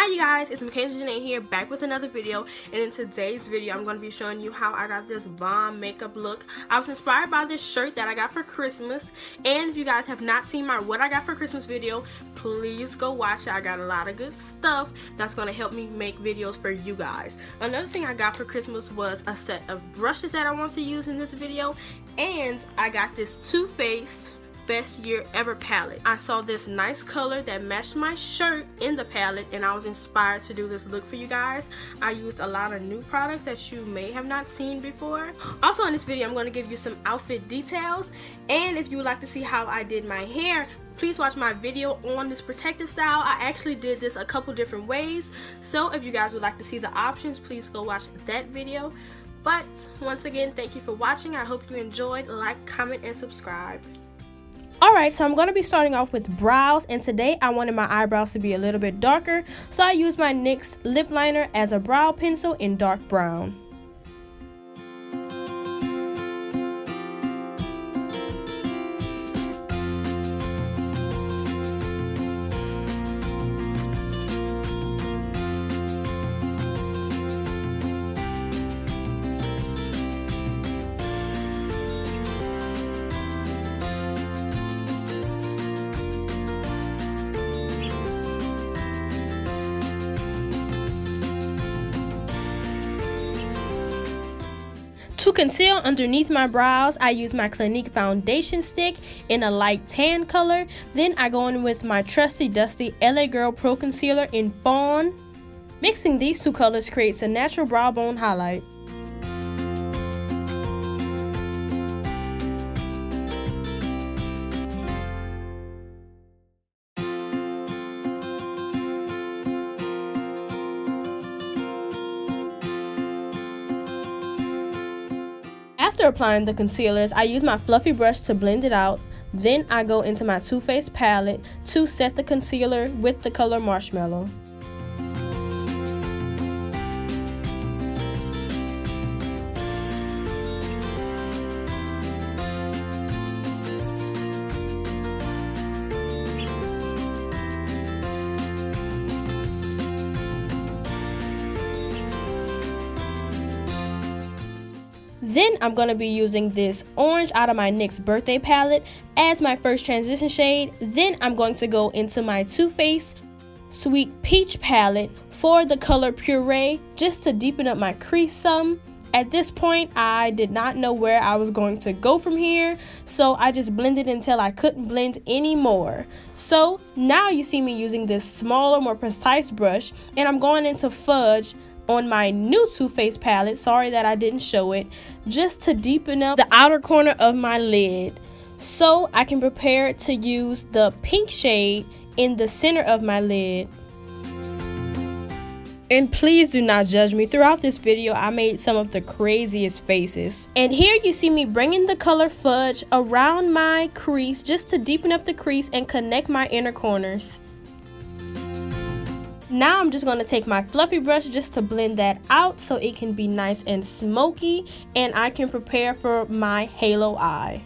Hi you guys, it's Mackenzie Janae here, back with another video, and in today's video I'm going to be showing you how I got this bomb makeup look. I was inspired by this shirt that I got for Christmas, and if you guys have not seen my what I got for Christmas video, please go watch it. I got a lot of good stuff that's going to help me make videos for you guys. Another thing I got for Christmas was a set of brushes that I want to use in this video, and I got this Too Faced Best Year Ever palette. I saw this nice color that matched my shirt in the palette, and I was inspired to do this look for you guys. I used a lot of new products that you may have not seen before. Also in this video I'm going to give you some outfit details, and if you would like to see how I did my hair, please watch my video on this protective style. I actually did this a couple different ways, so if you guys would like to see the options, please go watch that video. But once again, thank you for watching. I hope you enjoyed. Like, comment, and subscribe. Alright, so I'm going to be starting off with brows, and today I wanted my eyebrows to be a little bit darker, so I used my NYX lip liner as a brow pencil in dark brown. To conceal underneath my brows, I use my Clinique foundation stick in a light tan color. Then I go in with my trusty dusty LA Girl Pro Concealer in fawn. Mixing these two colors creates a natural brow bone highlight. After applying the concealers, I use my fluffy brush to blend it out. Then I go into my Too Faced palette to set the concealer with the color Marshmallow. Then I'm going to be using this orange out of my NYX birthday palette as my first transition shade. Then I'm going to go into my Too Faced Sweet Peach palette for the color Puree, just to deepen up my crease some. At this point, I did not know where I was going to go from here, so I just blended until I couldn't blend anymore. So now you see me using this smaller, more precise brush, and I'm going into Fudge on my new Too Faced palette, sorry that I didn't show it, just to deepen up the outer corner of my lid, so I can prepare to use the pink shade in the center of my lid. And please do not judge me. Throughout this video I made some of the craziest faces. And here you see me bringing the color Fudge around my crease just to deepen up the crease and connect my inner corners. Now I'm just going to take my fluffy brush just to blend that out so it can be nice and smoky, and I can prepare for my halo eye.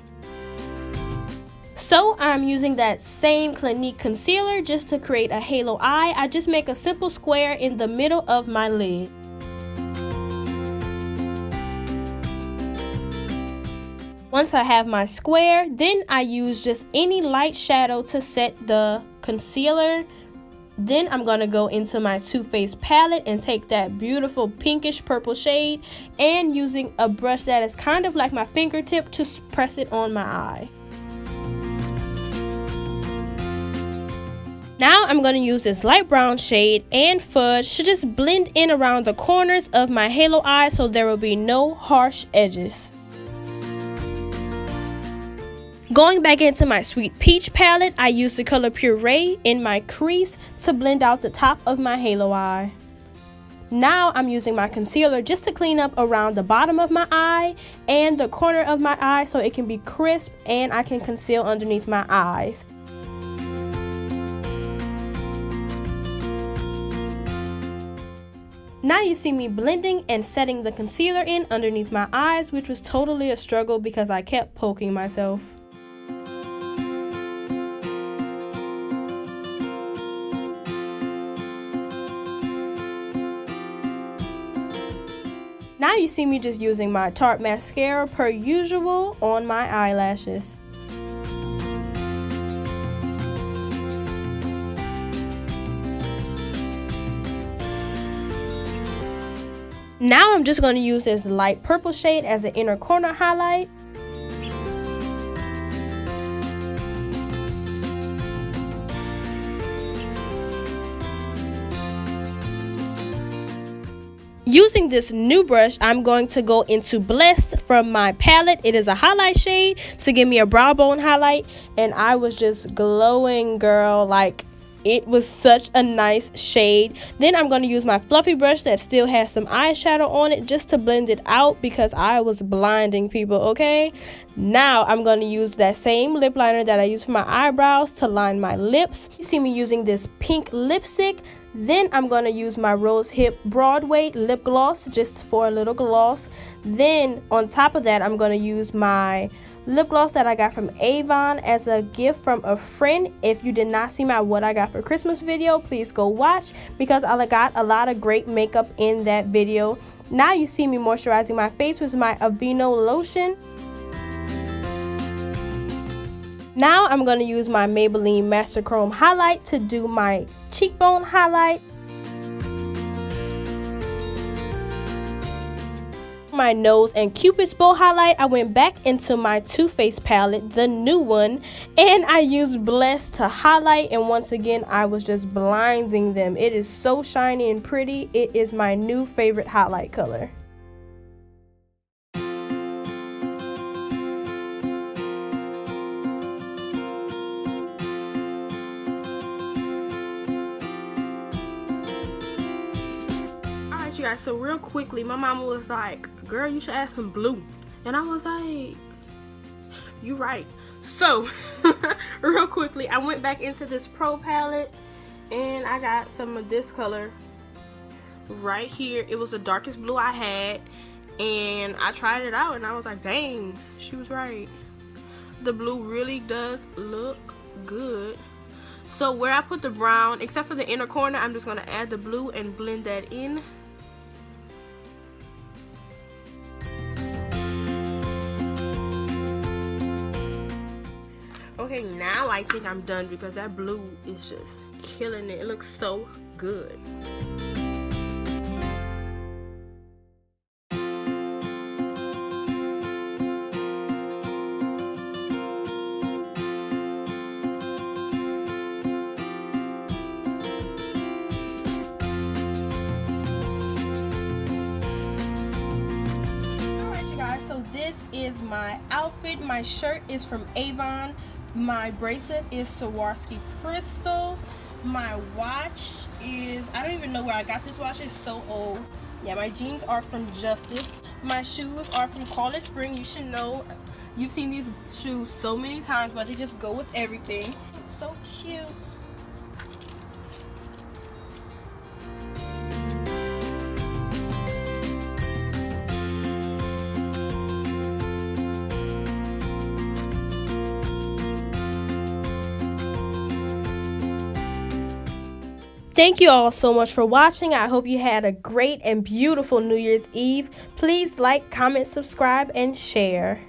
So I'm using that same Clinique concealer just to create a halo eye. I just make a simple square in the middle of my lid. Once I have my square, then I use just any light shadow to set the concealer. Then I'm going to go into my Too Faced palette and take that beautiful pinkish purple shade, and using a brush that is kind of like my fingertip to press it on my eye. Now I'm going to use this light brown shade and Fudge to just blend in around the corners of my halo eye so there will be no harsh edges. Going back into my Sweet Peach palette, I use the color Puree in my crease to blend out the top of my halo eye. Now I'm using my concealer just to clean up around the bottom of my eye and the corner of my eye so it can be crisp and I can conceal underneath my eyes. Now you see me blending and setting the concealer in underneath my eyes, which was totally a struggle because I kept poking myself. Now you see me just using my Tarte mascara per usual on my eyelashes. Now I'm just going to use this light purple shade as an inner corner highlight. Using this new brush, I'm going to go into Blessed from my palette. It is a highlight shade to give me a brow bone highlight, and I was just glowing, girl. Like, it was such a nice shade. Then I'm going to use my fluffy brush that still has some eyeshadow on it just to blend it out because I was blinding people, okay? Now I'm going to use that same lip liner that I used for my eyebrows to line my lips. You see me using this pink lipstick. Then I'm going to use my Rose Hip Broadway lip gloss just for a little gloss. Then on top of that, I'm going to use my lip gloss that I got from Avon as a gift from a friend. If you did not see my What I Got for Christmas video, please go watch because I got a lot of great makeup in that video. Now you see me moisturizing my face with my Aveeno lotion. Now I'm going to use my Maybelline Master Chrome highlight to do my cheekbone highlight. My nose and Cupid's bow highlight, I went back into my Too Faced palette, the new one, and I used Blessed to highlight, and once again I was just blinding them. It is so shiny and pretty. It is my new favorite highlight color. You guys, so real quickly, my mama was like, girl, you should add some blue, and I was like, you right. So real quickly, I went back into this Pro palette and I got some of this color right here. It was the darkest blue I had, and I tried it out and I was like, dang, she was right. The blue really does look good. So where I put the brown, except for the inner corner, I'm just going to add the blue and blend that in. Okay, now I think I'm done because that blue is just killing it. It looks so good. Alright, you guys, so this is my outfit. My shirt is from Avon. My bracelet is Swarovski Crystal. My watch is, I don't even know where I got this watch. It's so old. Yeah, my jeans are from Justice. My shoes are from College Spring. You should know. You've seen these shoes so many times, but they just go with everything. It's so cute. Thank you all so much for watching. I hope you had a great and beautiful New Year's Eve. Please like, comment, subscribe, and share.